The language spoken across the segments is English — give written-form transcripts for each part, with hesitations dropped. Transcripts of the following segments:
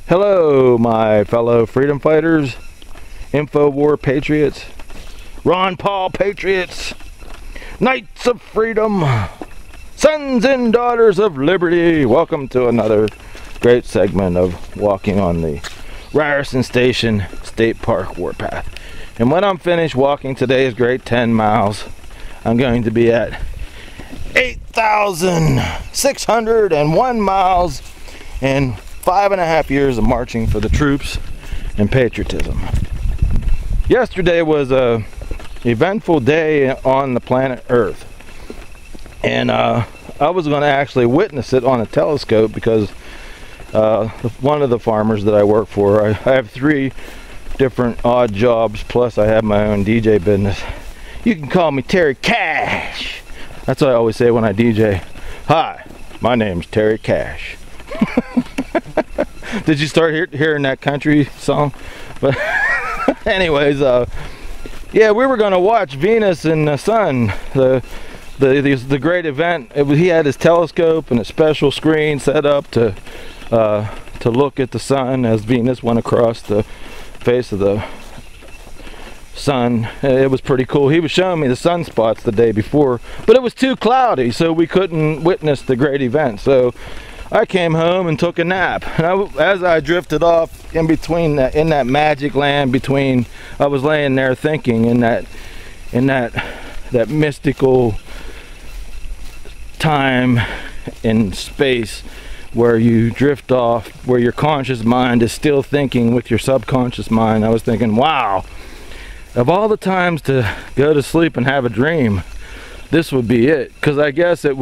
Hello, my fellow freedom fighters, InfoWar patriots, Ron Paul patriots, Knights of Freedom, sons and daughters of liberty. Welcome to another great segment of walking on the Ryerson Station State Park Warpath. And when I'm finished walking today's great 10 miles, I'm going to be at 8,601 miles and 5.5 years of marching for the troops and patriotism. Yesterday was a eventful day on the planet Earth, and I was going to actually witness it on a telescope because one of the farmers that I work for, I have 3 different odd jobs, plus I have my own DJ business. You can call me Terry Cash. That's what I always say when I DJ. Hi, my name's Terry Cash. Did you start hearing that country song? But anyways, yeah, we were gonna watch Venus and the Sun, the great event. He had his telescope and a special screen set up to look at the sun as Venus went across the face of the sun. It was pretty cool. He was showing me the sunspots the day before, but it was too cloudy, so we couldn't witness the great event. So I came home and took a nap, and as I drifted off in between in that magic land between, I was laying there thinking in that mystical time and space where you drift off, where your conscious mind is still thinking with your subconscious mind. I was thinking, wow, of all the times to go to sleep and have a dream, this would be it. Because I guess it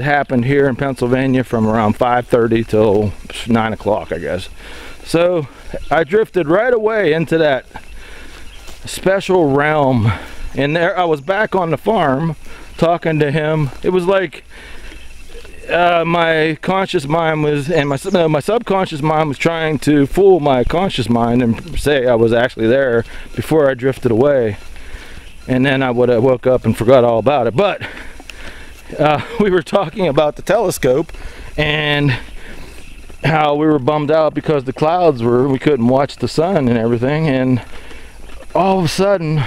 happened here in Pennsylvania from around 5:30 till 9 o'clock, I guess. So I drifted right away into that special realm, and there I was back on the farm talking to him. It was like my conscious mind was, and my subconscious mind was trying to fool my conscious mind and say I was actually there before I drifted away. And then I would have woke up and forgot all about it. But we were talking about the telescope and how we were bummed out because the clouds we couldn't watch the sun and everything. And all of a sudden,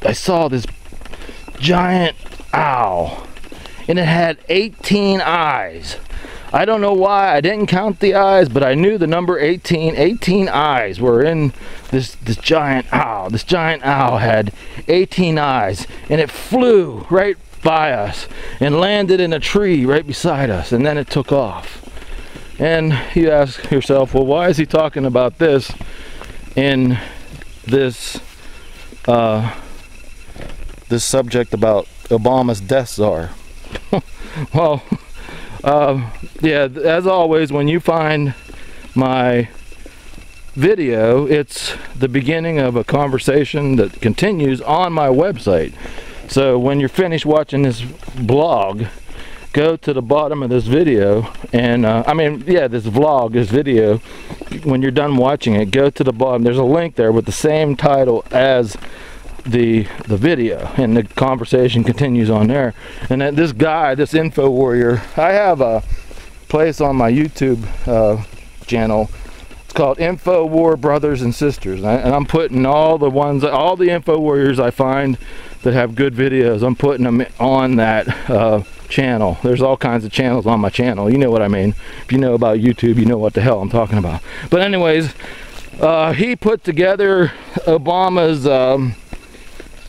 I saw this giant owl, and it had 18 eyes. I don't know why I didn't count the eyes, but I knew the number 18. 18 eyes were in this giant owl. This giant owl had 18 eyes, and it flew right by us and landed in a tree right beside us, and then it took off. And you ask yourself, well, why is he talking about this in this this subject about Obama's Death Czar? Well, yeah, as always, when you find my video, it's the beginning of a conversation that continues on my website. So when you're finished watching this blog, go to the bottom of this video, and this vlog, this video, when you're done watching it, go to the bottom. There's a link there with the same title as the video, and the conversation continues on there. And then this guy, this info warrior, I have a place on my YouTube channel. It's called InfoWar Brothers and Sisters, and I'm putting all the info warriors I find that have good videos, I'm putting them on that channel. There's all kinds of channels on my channel, you know what I mean. If you know about YouTube, you know what the hell I'm talking about. But anyways, he put together Obama's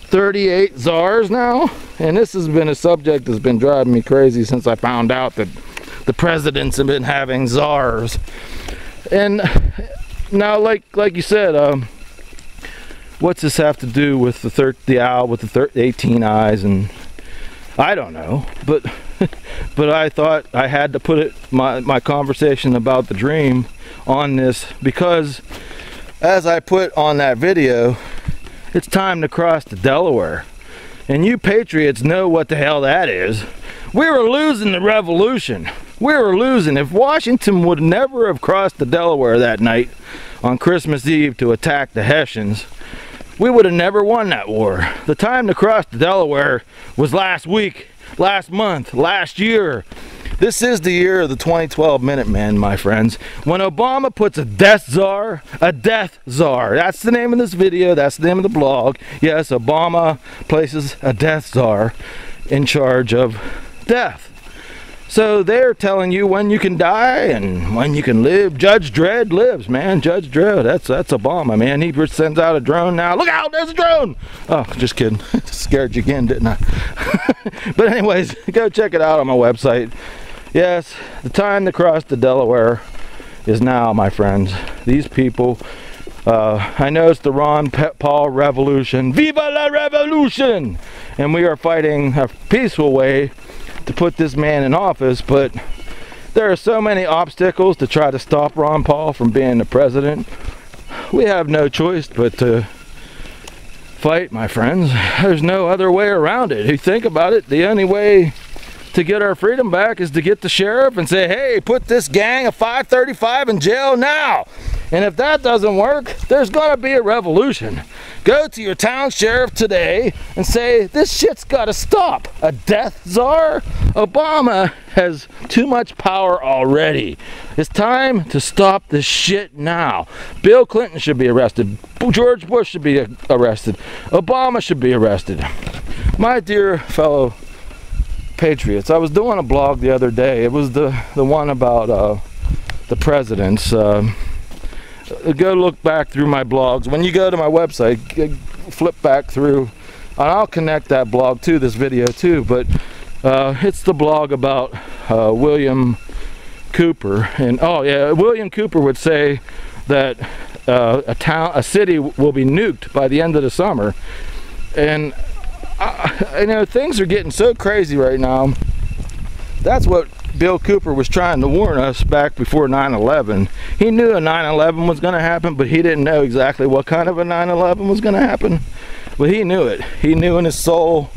38 czars now, and this has been a subject that's been driving me crazy since I found out that the presidents have been having czars. And now, like you said, what's this have to do with the owl with the 18 eyes? And I don't know, but I thought I had to put my conversation about the dream on this, because as I put on that video, it's time to cross to Delaware. And you patriots know what the hell that is. We were losing the revolution. We were losing. If Washington would never have crossed the Delaware that night on Christmas Eve to attack the Hessians, we would have never won that war. The time to cross the Delaware was last week, last month, last year. This is the year of the 2012 Minutemen, my friends. When Obama puts a death czar, that's the name of this video, that's the name of the blog. Yes, Obama places a death czar in charge of death. So they're telling you when you can die and when you can live. Judge Dredd lives, man. Judge Dredd, that's Obama, man. He sends out a drone now. Look out, there's a drone! Oh, just kidding. Scared you again, didn't I? But anyways, go check it out on my website. Yes, the time to cross the Delaware is now, my friends. These people, I know it's the Ron Paul revolution. Viva la revolution! And we are fighting a peaceful way to put this man in office, but there are so many obstacles to try to stop Ron Paul from being the president. We have no choice but to fight, my friends. There's no other way around it. If you think about it, the only way to get our freedom back is to get the sheriff and say, hey, put this gang of 535 in jail now. And if that doesn't work, there's gonna be a revolution. Go to your town sheriff today and say, this shit's gotta stop. A death czar? Obama has too much power already. It's time to stop this shit now. Bill Clinton should be arrested. George Bush should be arrested. Obama should be arrested. My dear fellow patriots, I was doing a blog the other day. It was the one about the presidents. Go look back through my blogs. When you go to my website, flip back through, and I'll connect that blog to this video too, but it's the blog about William Cooper. And oh yeah, William Cooper would say that a city will be nuked by the end of the summer. And you know, things are getting so crazy right now. That's what Bill Cooper was trying to warn us back before 9/11. He knew a 9/11 was going to happen, but he didn't know exactly what kind of a 9/11 was going to happen. But he knew it. He knew in his soul.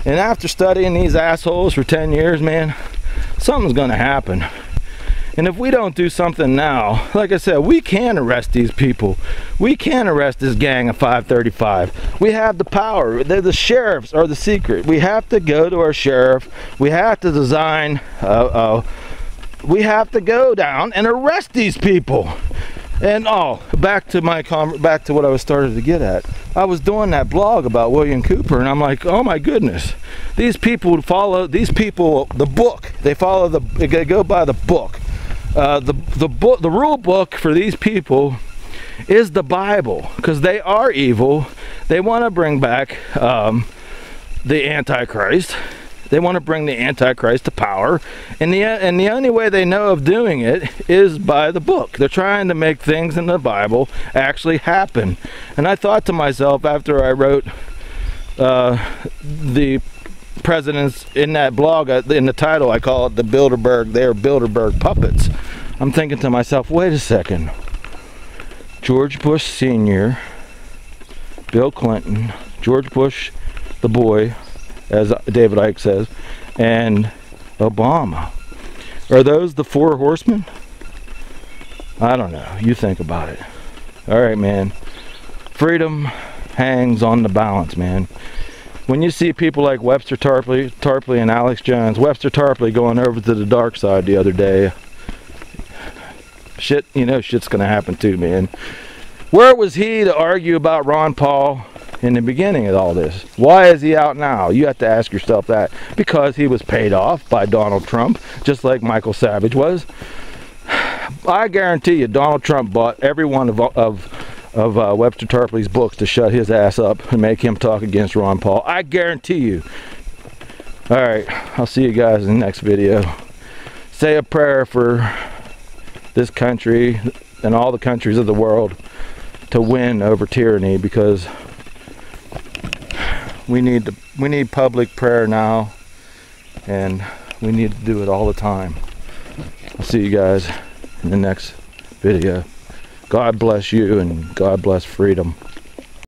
And after studying these assholes for 10 years, man, something's going to happen. And if we don't do something now, like I said, we can arrest these people. We can arrest this gang of 535. We have the power. The sheriffs are the secret. We have to go to our sheriff. We have to design, we have to go down and arrest these people. And back to what I was starting to get at. I was doing that blog about William Cooper, and I'm like, oh my goodness, these people follow the book. They go by the book. The rule book for these people is the Bible, because they are evil. They want to bring back the Antichrist. They want to bring the Antichrist to power, and the only way they know of doing it is by the book. They're trying to make things in the Bible actually happen. And I thought to myself, after I wrote the presidents in that blog, in the title I call it the Bilderberg, they're Bilderberg puppets. I'm thinking to myself, wait a second. George Bush Sr., Bill Clinton, George Bush the boy, as David Icke says, and Obama. Are those the four horsemen? I don't know. You think about it. Alright, man. Freedom hangs on the balance, man. When you see people like Webster Tarpley and Alex Jones, Webster Tarpley going over to the dark side the other day, shit, you know, shit's gonna happen too, man. Where was he to argue about Ron Paul in the beginning of all this? Why is he out now? You have to ask yourself that. Because he was paid off by Donald Trump, just like Michael Savage was. I guarantee you Donald Trump bought every one of Webster Tarpley's books to shut his ass up and make him talk against Ron Paul. I guarantee you. Alright, I'll see you guys in the next video. Say a prayer for this country and all the countries of the world to win over tyranny, because we need public prayer now, and we need to do it all the time. I'll see you guys in the next video. God bless you, and God bless freedom.